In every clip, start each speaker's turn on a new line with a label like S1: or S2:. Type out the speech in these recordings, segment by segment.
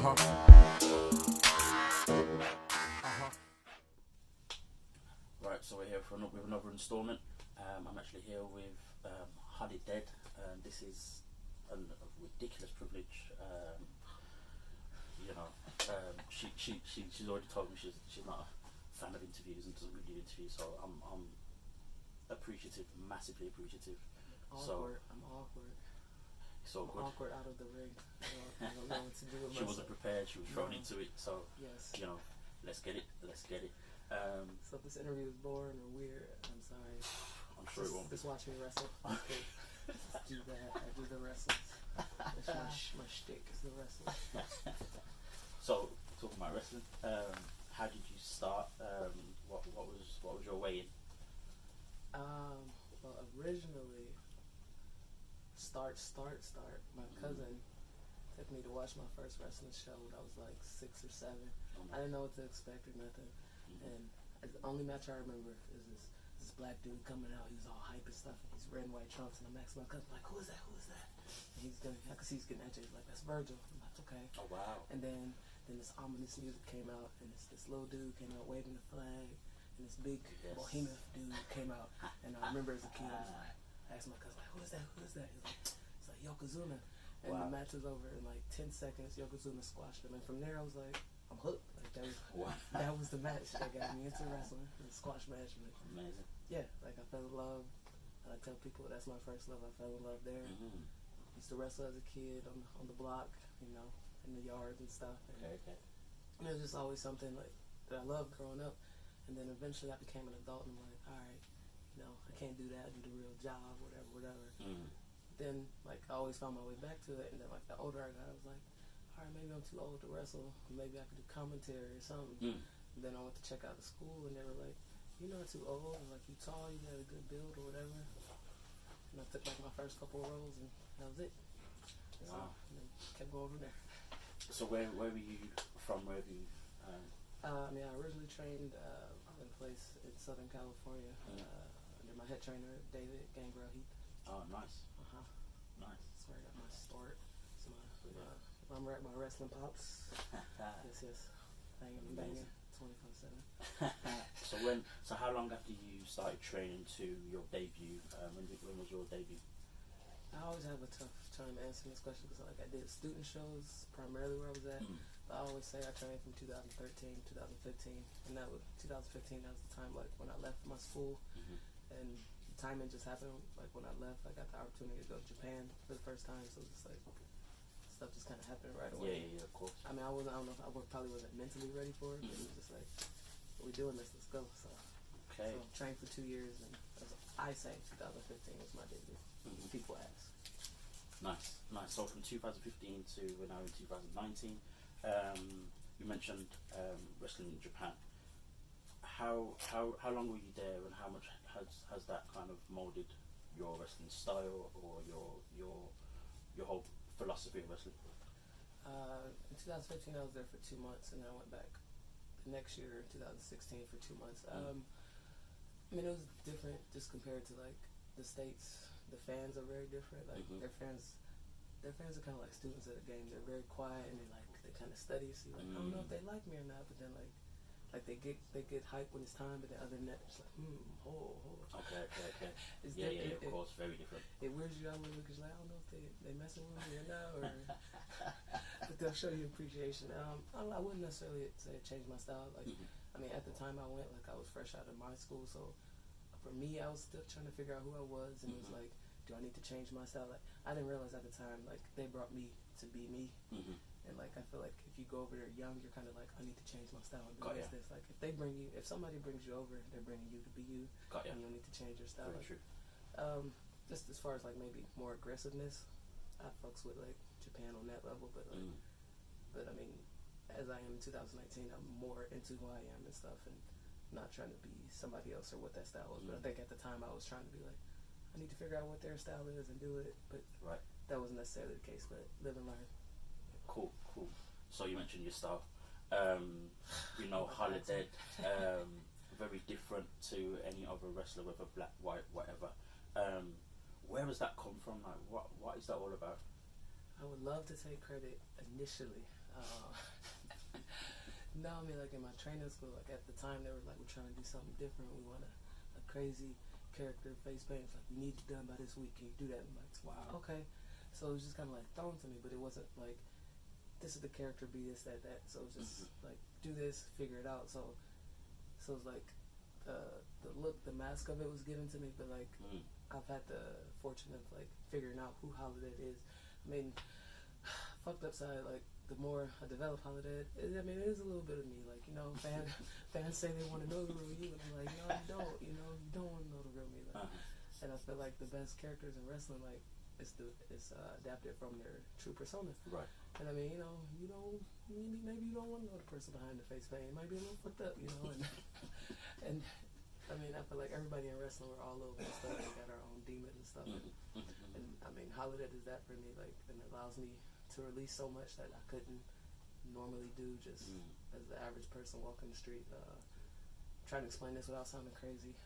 S1: Right, so we're here with another instalment. I'm actually here with Holidead. This is a ridiculous privilege. She's already told me she's not a fan of interviews and doesn't really do interviews. So I'm appreciative, massively appreciative.
S2: Awkward. I'm awkward.
S1: It's all good.
S2: Awkward out of the ring. I don't know what to do with
S1: She wasn't prepared. She was thrown into it. So
S2: yes.
S1: Let's get it.
S2: So if this interview is boring or weird, I'm sorry.
S1: I'm sure it won't.
S2: Just watch me wrestle. Just do that. I do the wrestles. That's my shtick is the wrestling.
S1: So talking about wrestling, how did you start? What was your way in?
S2: Well, originally, start. My cousin took me to watch my first wrestling show when I was like 6 or 7. I didn't know what to expect or nothing. And the only match I remember is this black dude coming out. He was all hype and stuff. And he's wearing white trunks, and I'm asking my cousin, like, who is that? And I could see he's getting at you. He's like, that's Virgil. I'm like, okay.
S1: Oh wow.
S2: And then this ominous music came out, and this little dude came out waving the flag, and this big behemoth dude came out. And I remember as a kid, I asked my cousin, like, who is that? He's like Yokozuna. And the match was over in like 10 seconds. Yokozuna squashed him, and from there I was like, I'm hooked. Like that was the match that got me into wrestling. The squash match. But
S1: amazing.
S2: Yeah, like I fell in love. I tell people that's my first love. I fell in love there. Used to wrestle as a kid on the block, in the yards and stuff. And
S1: Okay.
S2: it was just always something like that I loved growing up. And then eventually I became an adult, and I'm like, all right, I can't do that. I do the real job, whatever. Then like I always found my way back to it, and then like the older I got, I was like, all right, maybe I'm too old to wrestle. Maybe I could do commentary or something. And then I went to check out the school, and they were like, you're not too old. And like, you tall, you got a good build or whatever. And I took like my first couple of roles, and that was it.
S1: Wow.
S2: And then kept going from there.
S1: So where were you from? Where have you?
S2: I originally trained in a place in Southern California under my head trainer, David Gangrel Heath.
S1: Oh, nice. Nice.
S2: That's where I got my start. So I'm at my wrestling pops. yes. Banging 24/7.
S1: So how long after you started training to your debut? When was your debut?
S2: I always have a tough time answering this question because I did student shows primarily where I was at. But I always say I trained from 2013, 2015, and 2015 that was the time like when I left my school, and the timing just happened. Like when I left, I got the opportunity to go to Japan for the first time, so it was just like stuff just kind of happened right away.
S1: Yeah, of course.
S2: I don't know if I probably wasn't mentally ready for it, but it was just like, we're doing this, let's go. So I trained for 2 years, and I say 2015 was my debut. People ask.
S1: Nice. So from 2015 to we're now in 2019, you mentioned wrestling in Japan. How long were you there, and how much has that kind of molded your wrestling style or your whole philosophy of wrestling?
S2: In 2015 I was there for 2 months, and then I went back the next year in 2016 for 2 months. It was different just compared to like the States. The fans are very different. Like their fans are kind of like students at a game. They're very quiet, and they kind of study. So you're like, I don't know if they like me or not, but then like they get hype when it's time, but then other than that, it's like, hold.
S1: Okay.
S2: It's
S1: of course, very different.
S2: It weirds you out a little bit because like, I don't know if they messing with me or not, but they'll show you appreciation. I wouldn't necessarily say it changed my style. Like, at the time I went, like I was fresh out of my school, so for me, I was still trying to figure out who I was, and it was like, do I need to change my style? Like, I didn't realize at the time, like, they brought me to be me. And like, I feel like if you go over there young, you're kind of like, I need to change my style and do this. Like, if somebody brings you over, they're bringing you to be you, and you don't need to change your style.
S1: Very
S2: like,
S1: true.
S2: Just as far as like maybe more aggressiveness, I fucks with like Japan on that level, but like, but I mean, as I am in 2019, I'm more into who I am and stuff, and not trying to be somebody else or what that style was. But I think at the time I was trying to be like, I need to figure out what their style is and do it, but that wasn't necessarily the case. But live and learn.
S1: Cool. So you mentioned your style. Holidead, very different to any other wrestler, whether black, white, whatever. Where does that come from? Like, what is that all about?
S2: I would love to take credit initially. No, I mean, like in my training school, like at the time they were like, we're trying to do something different. We want a crazy character face paint. It's like, we need it done by this week. Can you do that? I'm like,
S1: Wow.
S2: okay. So it was just kind of like thrown to me, but it wasn't like, this is the character, be this, that, that. So it was just like, do this, figure it out. So it was like, the look, the mask of it was given to me, but like, I've had the fortune of like figuring out who Holidead is. I mean, fucked up side, like, the more I develop Holidead, I mean, it is a little bit of me. Like, you know, fans say they want to know the real you, and I'm like, no, you don't. You know, you don't want to know the real me. Like, and I feel like the best characters in wrestling, like, it's adapted from their true persona.
S1: Right.
S2: And I mean, you know, maybe you don't want to know the person behind the face paint. It might be a little fucked up, you know. And I mean, I feel like everybody in wrestling, we're all over and stuff. We got our own demons and stuff. And I mean, Holidead is that for me, like, and it allows me to release so much that I couldn't normally do just as the average person walking the street. Trying to explain this without sounding crazy.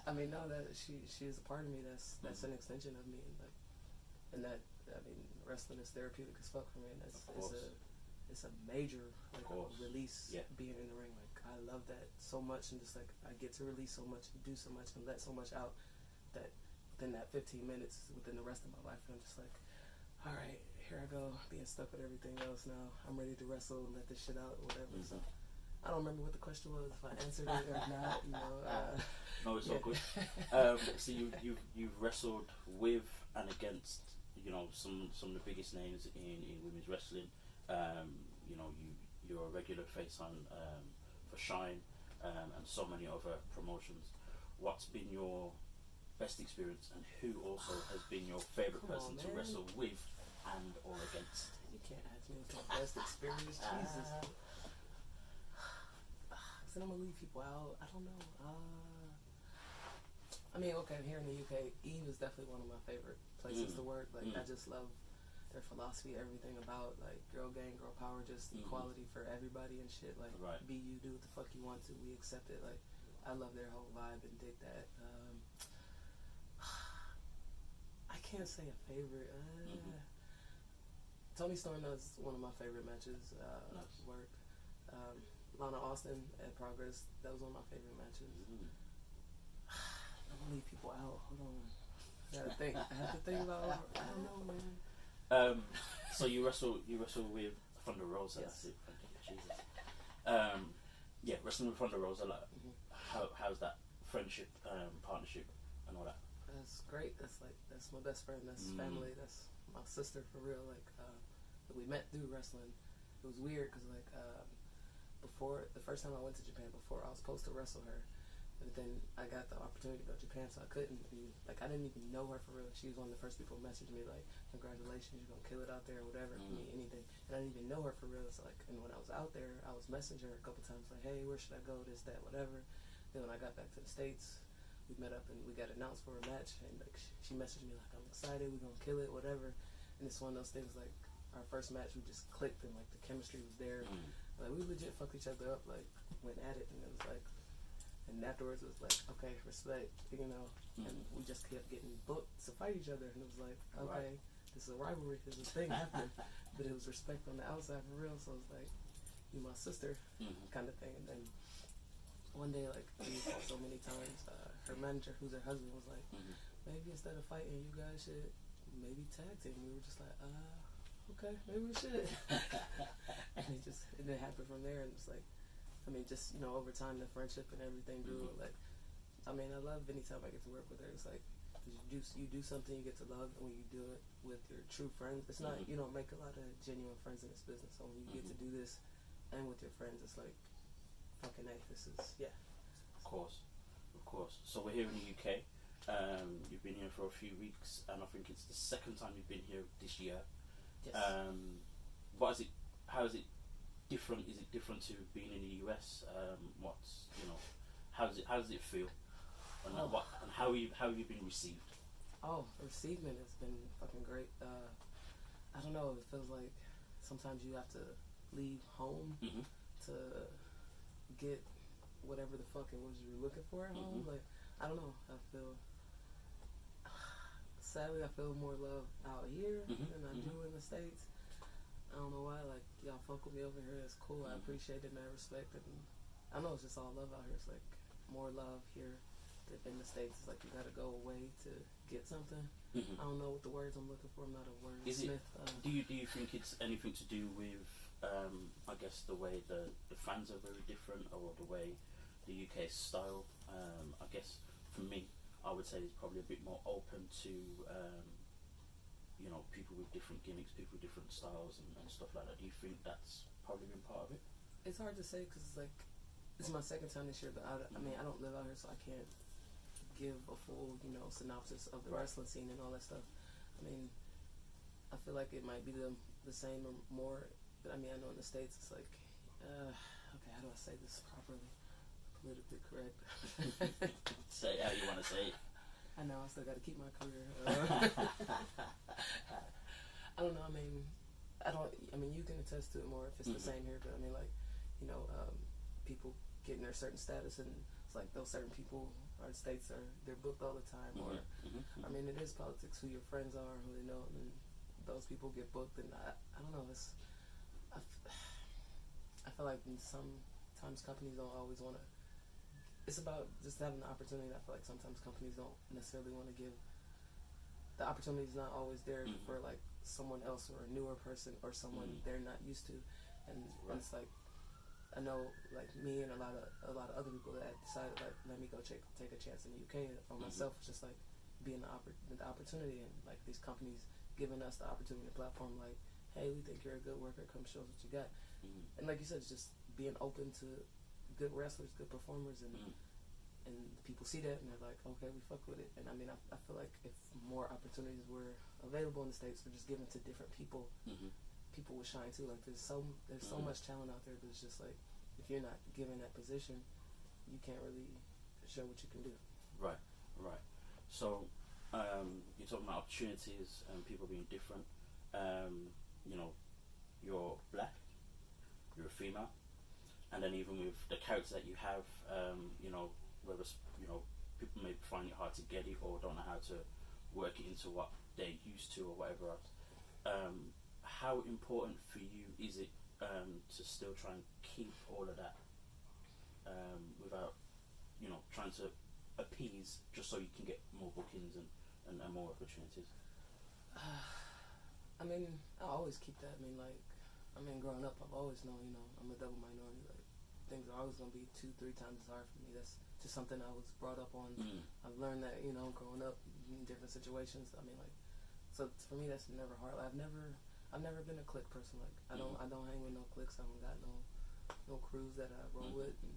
S2: I mean, no, that she is a part of me. That's an extension of me, and that, I mean, wrestling is therapeutic as fuck for me. And it's a major like release. Being in the ring, like, I love that so much, and just like I get to release so much and do so much and let so much out that within that 15 minutes, within the rest of my life, I'm just like, all right, here I go, being stuck with everything else now. I'm ready to wrestle and let this shit out or whatever. So I don't remember what the question was, if I answered it or not. You know.
S1: No, it's all good. So you've wrestled with and against, you know, some of the biggest names in women's wrestling. You know, you're a regular face on for Shine and so many other promotions. What's been your best experience, and who also has been your favorite person to wrestle with and or against?
S2: You can't ask me what's my best experience. Jesus. So I'm gonna leave people out. I don't know. I mean, okay, here in the UK, Eve is definitely one of my favorite places to work. Like, I just love their philosophy, everything about like girl gang, girl power, just equality for everybody and shit. Like, be you, do what the fuck you want to. We accept it. Like, I love their whole vibe and dig that. I can't say a favorite. Tony Storm was one of my favorite matches.
S1: Nice.
S2: Worked. Lana Austin at Progress. That was one of my favorite matches. I'm gonna leave people out. Hold on. I have to think about it. I don't know, man.
S1: So you wrestle with Thunder Rosa.
S2: Yes.
S1: That's it. Jesus. Yeah, wrestling with Thunder Rosa. Like, how's that friendship, partnership, and all that?
S2: That's great. That's my best friend. That's family. That's my sister for real. Like, we met through wrestling. It was weird because like before the first time I went to Japan, before I was supposed to wrestle her, but then I got the opportunity to go to Japan, so I couldn't. And, like, I didn't even know her for real. She was one of the first people who messaged me like, "Congratulations, you're gonna kill it out there," or whatever. Anything. And I didn't even know her for real. So like, and when I was out there, I was messaging her a couple times like, "Hey, where should I go? This, that, whatever." Then when I got back to the States, we met up and we got announced for a match, and like she messaged me like, "I'm excited, we're gonna kill it, whatever." And it's one of those things like our first match, we just clicked and like the chemistry was there. Like, we legit fucked each other up, like went at it, and it was like, and afterwards it was like, okay, respect, you know. And we just kept getting booked to fight each other, and it was like, okay, this is a rivalry, this is a thing happening, but it was respect on the outside for real. So it was like, you my sister, kind of thing. And then one day, like, we fought so many times, her manager, who's her husband, was like, maybe instead of fighting, you guys should maybe tag team. We were just like, okay, maybe we should. And it didn't happen from there. And it's like, I mean, just, you know, over time, the friendship and everything grew. Like, I mean, I love anytime I get to work with her. It's like, you do something you get to love, and when you do it with your true friends, it's not, you don't make a lot of genuine friends in this business. So when you get to do this and with your friends, it's like, fucking A, this is, yeah.
S1: Of course. So we're here in the UK. You've been here for a few weeks, and I think it's the second time you've been here this year.
S2: Yes.
S1: How is it different? Is it different to being in the US? What's, you know, how does it feel? And how have you been received?
S2: Oh, the receivement has been fucking great. I don't know, it feels like sometimes you have to leave home to get whatever the fuck it was you were looking for at home. Like, I don't know, sadly I feel more love out here than I do in the States. I don't know why. Like y'all fuck with me over here. It's cool. I appreciate it, man. Respect it. And I know it's just all love out here. It's like more love here than in the States. It's like you got to go away to get something. I don't know what the words I'm looking for. I'm not a wordsmith.
S1: Do you think it's anything to do with I guess the way the fans are very different, or the way the UK style? I guess for me, I would say it's probably a bit more open to you know, people with different gimmicks, people with different styles and stuff like that. Do you think that's probably been part of it?
S2: It's hard to say because like this is my second time this year, but I mean I don't live out here, so I can't give a full, you know, synopsis of the wrestling scene and all that stuff. I mean, I feel like it might be the same or more, but I mean I know in the States it's like, okay, how do I say this properly, politically correct?
S1: Say how you want to say it.
S2: I know I still got to keep my career. I don't know. I mean, you can attest to it more if it's the same here. But I mean, like, you know, people getting their certain status, and it's like those certain people or states they're booked all the time. Or I mean, it is politics. Who your friends are, who they know, and those people get booked. And I don't know. I feel like sometimes companies don't always want to. It's about just having the opportunity. I feel like sometimes companies don't necessarily want to give. The opportunity is not always there for like someone else or a newer person or someone they're not used to, and it's like I know like me and a lot of other people that decided like let me go take a chance in the UK for myself. It's just like being the opportunity, and like these companies giving us the opportunity, the platform. Like, hey, we think you're a good worker. Come show us what you got. And like you said, it's just being open to good wrestlers, good performers, and people see that and they're like, okay, we fuck with it. And I mean, I feel like if more opportunities were available in the States, or just given to different people, people would shine too. Like there's so much talent out there, but it's just like if you're not given that position, you can't really show what you can do. Right.
S1: So you're talking about opportunities and people being different. You know, you're black, you're a female. And then even with the character that you have, you know, whether you know people may find it hard to get it or don't know how to work it into what they're used to or whatever else. How important for you is it to still try and keep all of that without, you know, trying to appease just so you can get more bookings and more opportunities?
S2: I mean, I always keep that. I mean, growing up, I've always known, you know, I'm a double minority. Like, things are always going to be 2-3 times as hard for me. That's just something I was brought up on. I've learned that, you know, growing up in different situations. I mean, like, so for me, that's never hard. I've never been a clique person. Like, I don't hang with no cliques. I don't got no crews that I roll with. And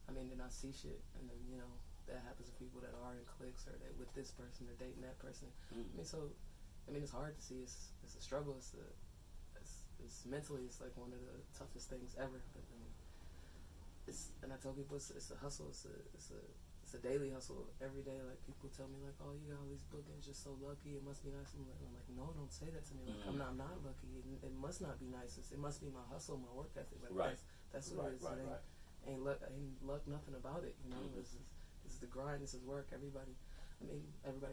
S2: I mean, then I see shit, and then, you know, that happens to people that are in cliques, or they with this person, they're dating that person. I mean, so, I mean, it's hard to see. It's a struggle. It's mentally, it's like one of the toughest things ever. But I mean, and I tell people it's a hustle. It's a daily hustle every day. Like people tell me like, oh, you got all these bookings, just so lucky. It must be nice. I'm like, no, don't say that to me. Like I'm not lucky. It must not be nice. It must be my hustle, my work ethic. Like that's what it is. Ain't luck, nothing about it. You know, this is the grind. This is work. Everybody's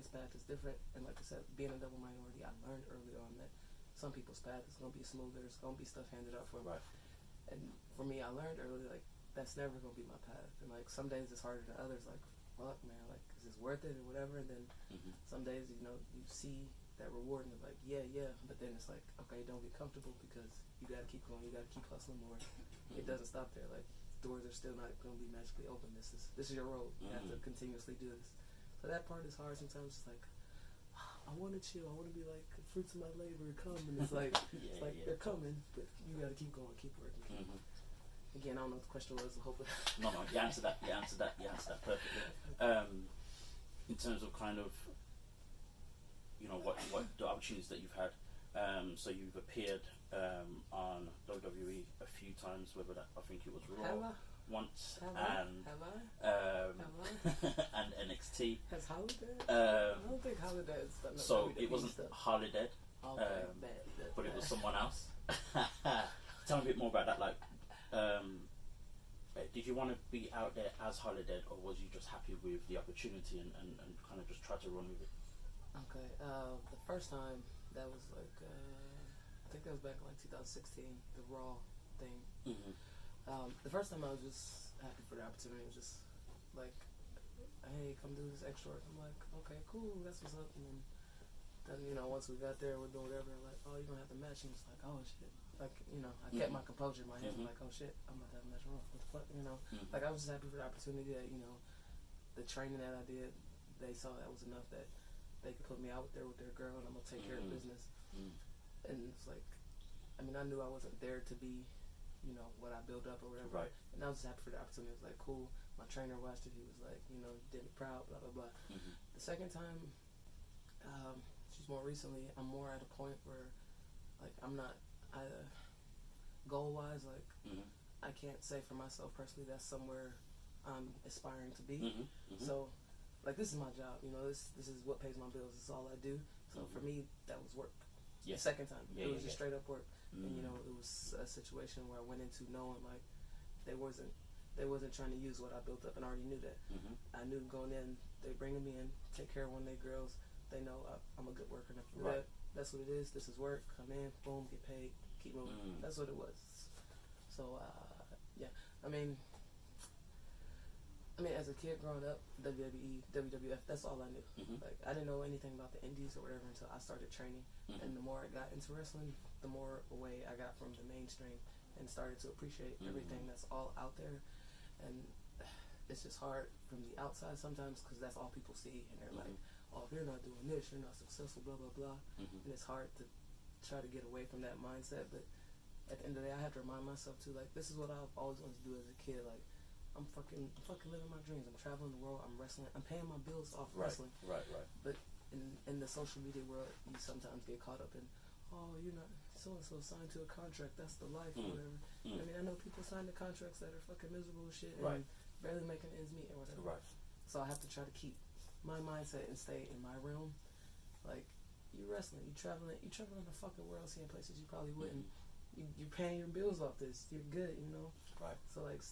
S2: path is different. And like I said, being a double minority, I learned early on that some people's path is gonna be smoother. It's gonna be stuff handed out for them. And for me, I learned early like that's never gonna be my path. And like some days it's harder than others. Like fuck, man, like is this worth it or whatever? And then some days, you know, you see that reward and you're like, yeah. But then it's like, okay, don't get comfortable because you gotta keep going. You gotta keep hustling more. It doesn't stop there. Like doors are still not gonna be magically open. This is your road. You have to continuously do this. So that part is hard sometimes. It's like I want to chill. I want to be like fruits of my labor come, and it's like they're coming, but you got to keep going, keep working. Again, I don't know what the question was. I hope.
S1: No, you answered that. You answered that perfectly. In terms of kind of, you know, what the opportunities that you've had. So you've appeared on WWE a few times. Whether that, I think it was Raw once, and NXT.
S2: Has Holidead? I don't think Holidead's done that.
S1: So it wasn't Holidead,
S2: bad.
S1: But it was someone else. Tell me a bit more about that. Like, did you want to be out there as Holidead, or was you just happy with the opportunity and kind of just try to run with it?
S2: Okay, the first time that was like think that was back in like 2016, the Raw thing.
S1: Mm-hmm.
S2: The first time I was just happy for the opportunity. It was just like, hey, come do this extra work. I'm like, okay, cool, that's what's up. And then you know, once we got there, we're doing whatever. Like, oh, you're gonna have to match. And it's like, oh shit. Like, you know, I kept my composure in my head. Like, oh shit, I'm about to have a match. What the fuck, you know? Like, I was just happy for the opportunity that, you know, the training that I did, they saw that was enough that they could put me out there with their girl, and I'm gonna take care of business. And it's like, I mean, I knew I wasn't there to be, you know, what I built up or whatever.
S1: Right.
S2: And I was just happy for the opportunity. It was like, cool. My trainer watched it. He was like, you know, you did me proud, blah, blah, blah. The second time, just more recently, I'm more at a point where, like, I'm not, goal-wise, like, I can't say for myself personally that's somewhere I'm aspiring to be. So, like, this is my job, you know, this is what pays my bills. This is all I do. So for me, that was work. The second time, it was just straight up work. And, you know, it was a situation where I went into knowing, like, they wasn't trying to use what I built up, and I already knew that. I knew going in, they bringing me in, take care of one of their girls. They know I'm a good worker. Right. That's what it is. This is work. Come in, boom, get paid, keep moving. That's what it was. So, yeah. I mean, as a kid growing up, WWE, WWF, that's all I knew. Like, I didn't know anything about the indies or whatever until I started training. And the more I got into wrestling, the more away I got from the mainstream and started to appreciate everything that's all out there. And it's just hard from the outside sometimes because that's all people see. And they're like, oh, if you're not doing this, you're not successful, blah, blah, blah. And it's hard to try to get away from that mindset. But at the end of the day, I have to remind myself, too, like, this is what I've always wanted to do as a kid. Like, I'm fucking living my dreams. I'm traveling the world. I'm wrestling. I'm paying my bills off wrestling. Right. But in the social media world, you sometimes get caught up in, oh, you're not so-and-so signed to a contract. That's the life or whatever. I mean, I know people sign the contracts that are fucking miserable as shit and barely making ends meet or whatever. So I have to try to keep my mindset and stay in my realm. Like, you wrestling, you traveling the fucking world, seeing places you probably wouldn't. You're paying your bills off this. You're good, you know? Right. So, like,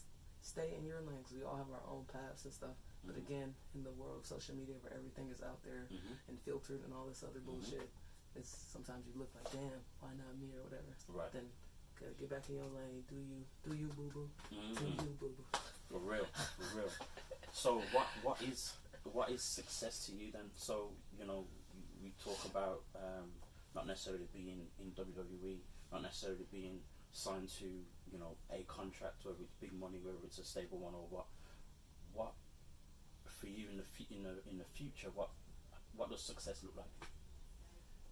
S2: stay in your lane, because we all have our own paths and stuff. But again, in the world of social media where everything is out there and filtered and all this other bullshit, it's sometimes you look like, damn, why not me or whatever. Right. Then get back in your lane. Do you, boo-boo. Do you, boo-boo.
S1: For real. So what is success to you then? So, you know, we talk about not necessarily being in WWE, not necessarily being signed to, you know, a contract, whether it's big money, whether it's a stable one, or what for you in the future, what does success look like?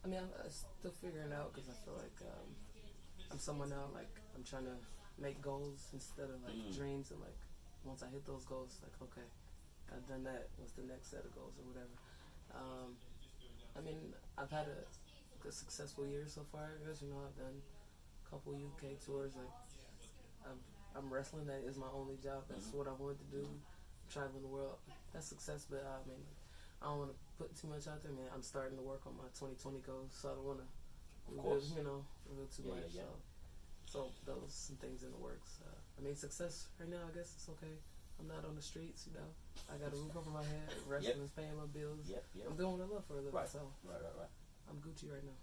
S2: I mean, I'm still figuring out, because I feel like I'm someone now, like, I'm trying to make goals instead of like dreams, and like once I hit those goals, like, okay, I've done that, what's the next set of goals or whatever. I mean, I've had a successful year so far, I guess. You know, I've done a couple UK tours. Like, I'm wrestling. That is my only job. That's what I wanted to do. Traveling the world. That's success. But I mean, I don't want to put too much out there, man. I'm starting to work on my 2020 goals, so I don't want to, reveal too much. Yeah. So those some things in the works. I mean, success right now, I guess it's okay. I'm not on the streets, you know. I got a roof over my head. Wrestling is paying my bills. I'm doing what I love for a living. So I'm Gucci right now.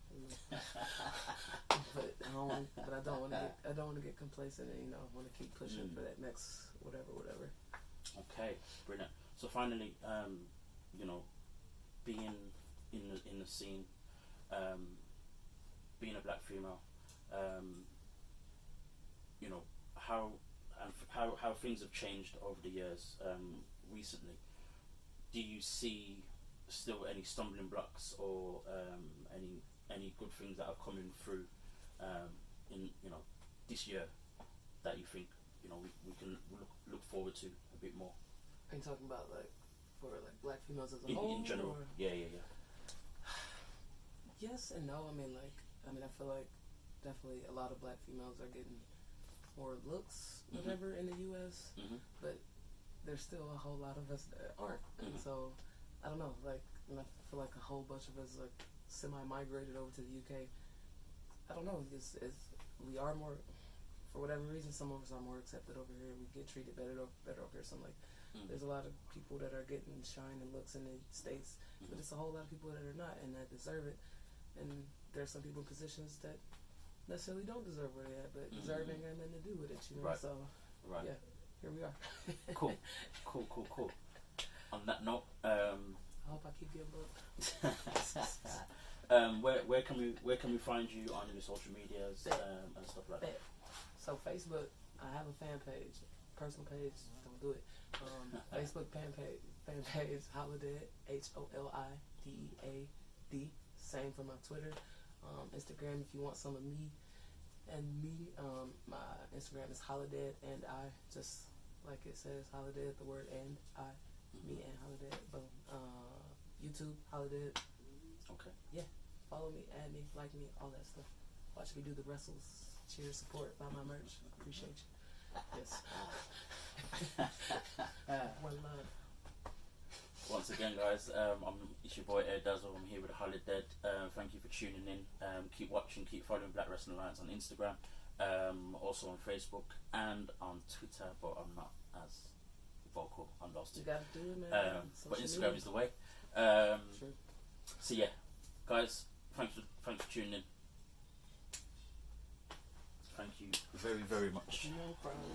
S2: but I don't want to get complacent, and I want to keep pushing for that next whatever.
S1: Okay, brilliant. So finally, being in the scene, being a black female, how things have changed over the years recently. Do you see still any stumbling blocks or any good things that are coming through in this year that you think we can look forward to a bit more?
S2: Are you talking about like for like black females as a whole?
S1: In general,
S2: or?
S1: Yeah.
S2: Yes and no. I feel like definitely a lot of black females are getting more looks, whatever, in the U.S., but there's still a whole lot of us that aren't. And so, I don't know, like, and I feel like a whole bunch of us, like, semi-migrated over to the UK. I don't know, it's we are more, for whatever reason, some of us are more accepted over here. We get treated better over here. So, like, there's a lot of people that are getting shine and looks in the States, but there's a whole lot of people that are not and that deserve it. And there's some people in positions that necessarily don't deserve where they're at, but deserve ain't got nothing to do with it, you know.
S1: Right.
S2: So yeah, here we are.
S1: Cool. On that note,
S2: I hope I keep getting booked.
S1: where can we find you on your social medias and stuff like that?
S2: So Facebook, I have a fan page, personal page. Don't do it. Facebook fan page Holidead, HOLIDEAD. Same for my Twitter, Instagram. If you want some of me, my Instagram is Holidead and I, just like it says, Holidead, the word and I, me and Holidead. Boom. YouTube Holidead.
S1: Okay.
S2: Yeah. Follow me, add me, like me, all that stuff. Watch me do the wrestles. Cheers, support, buy my merch. Appreciate you. Yes. One love.
S1: Once again, guys, it's your boy Air Dazzle. I'm here with Holidead. Thank you for tuning in. Keep watching, keep following Black Wrestling Alliance on Instagram, also on Facebook and on Twitter, but I'm not as vocal on those two.
S2: You gotta do it, man.
S1: But Instagram is the way.
S2: Sure.
S1: So yeah, guys, thanks for tuning in. Thank you very, very much.
S2: No problem.